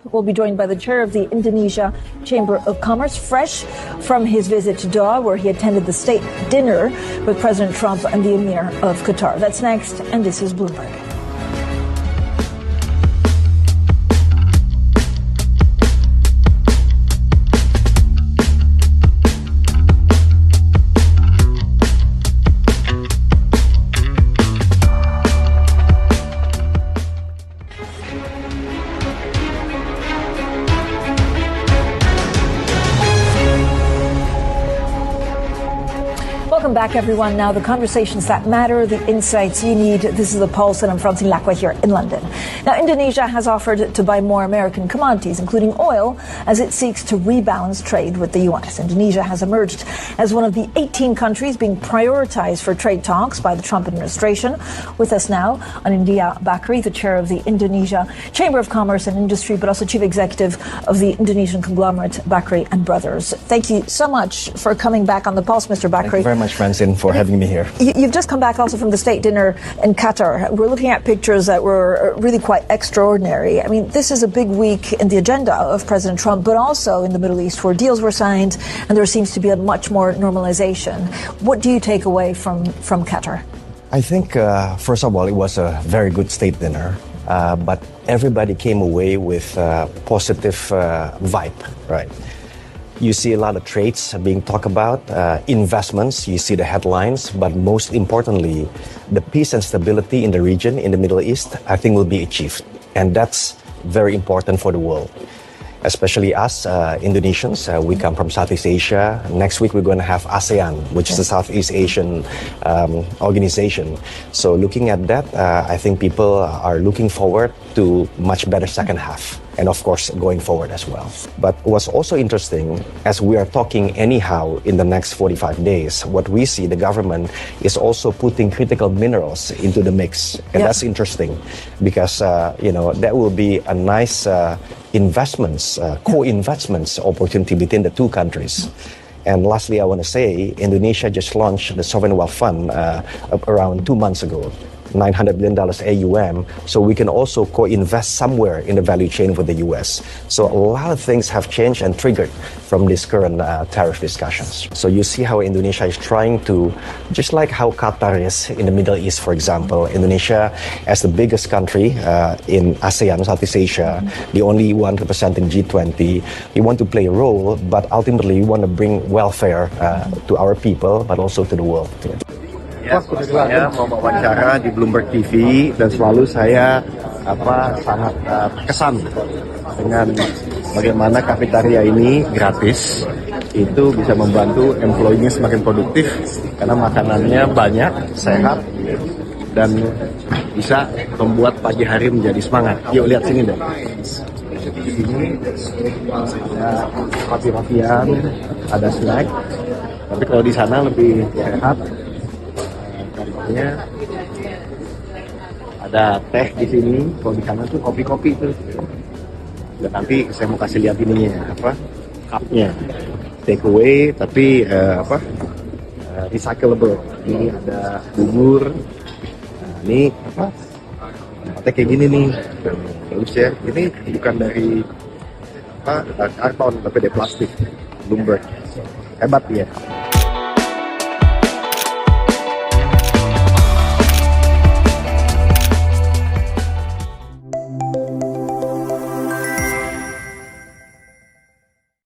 We'll be joined by the chair of the Indonesia Chamber of Commerce, fresh from his visit to Doha, where he attended the state dinner with President Trump and the Emir of Qatar. That's next, and this is Bloomberg. Welcome back, everyone. Now, the conversations that matter, the insights you need. This is The Pulse, and I'm Francine Lacqua here in London. Now, Indonesia has offered to buy more American commodities, including oil, as it seeks to rebalance trade with the U.S. Indonesia has emerged as one of the 18 countries being prioritized for trade talks by the Trump administration. With us now, Anindya Bakri, the chair of the Indonesia Chamber of Commerce and Industry, but also chief executive of the Indonesian conglomerate Bakri and Brothers. Thank you so much for coming back on The Pulse, Mr. Bakri. Thank you very much, Francine, for having me here. You've just come back also from the state dinner in Qatar. We're looking at pictures that were really quite extraordinary. I mean, this is a big week in the agenda of President Trump, but also in the Middle East, where deals were signed and there seems to be a much more normalization. What do you take away from Qatar? I think, first of all, it was a very good state dinner, but everybody came away with a positive vibe, right? You see a lot of trades being talked about, investments, you see the headlines, but most importantly, the peace and stability in the region, in the Middle East, I think will be achieved. And that's very important for the world. Especially us, Indonesians, we come from Southeast Asia. Next week, we're going to have ASEAN, which is the Southeast Asian organization. So looking at that, I think people are looking forward to much better second half. And of course, going forward as well. But what's also interesting, as we are talking anyhow in the next 45 days, what we see, the government is also putting critical minerals into the mix. And that's interesting because, that will be a nice investments, co-investments opportunity between the two countries. And lastly, I want to say, Indonesia just launched the Sovereign Wealth Fund around 2 months ago. $900 billion AUM, so we can also co-invest somewhere in the value chain with the US. So a lot of things have changed and triggered from this current tariff discussions. So you see how Indonesia is trying to, just like how Qatar is in the Middle East, for example, Indonesia as the biggest country in ASEAN, Southeast Asia, the only one representing G20, we want to play a role, but ultimately we want to bring welfare to our people, but also to the world. Ya, saya mau wawancara di Bloomberg TV dan selalu saya sangat terkesan dengan bagaimana kafetaria ini gratis. Itu bisa membantu employee-nya semakin produktif karena makanannya banyak, sehat, dan bisa membuat pagi hari menjadi semangat. Yuk lihat sini deh. Di sini ada roti-rotian, ada snack. Tapi kalau di sana lebih sehat. Ada teh di sini, kalau di kanan tuh kopi-kopi itu. Dan nanti saya mau kasih lihat ininya, cupnya, take away tapi recyclable. Ini ada bubur. Nah, ini tempatnya kayak gini nih, bagus ya. Ini bukan dari karton tapi dari plastik. Bloomberg, hebat ya.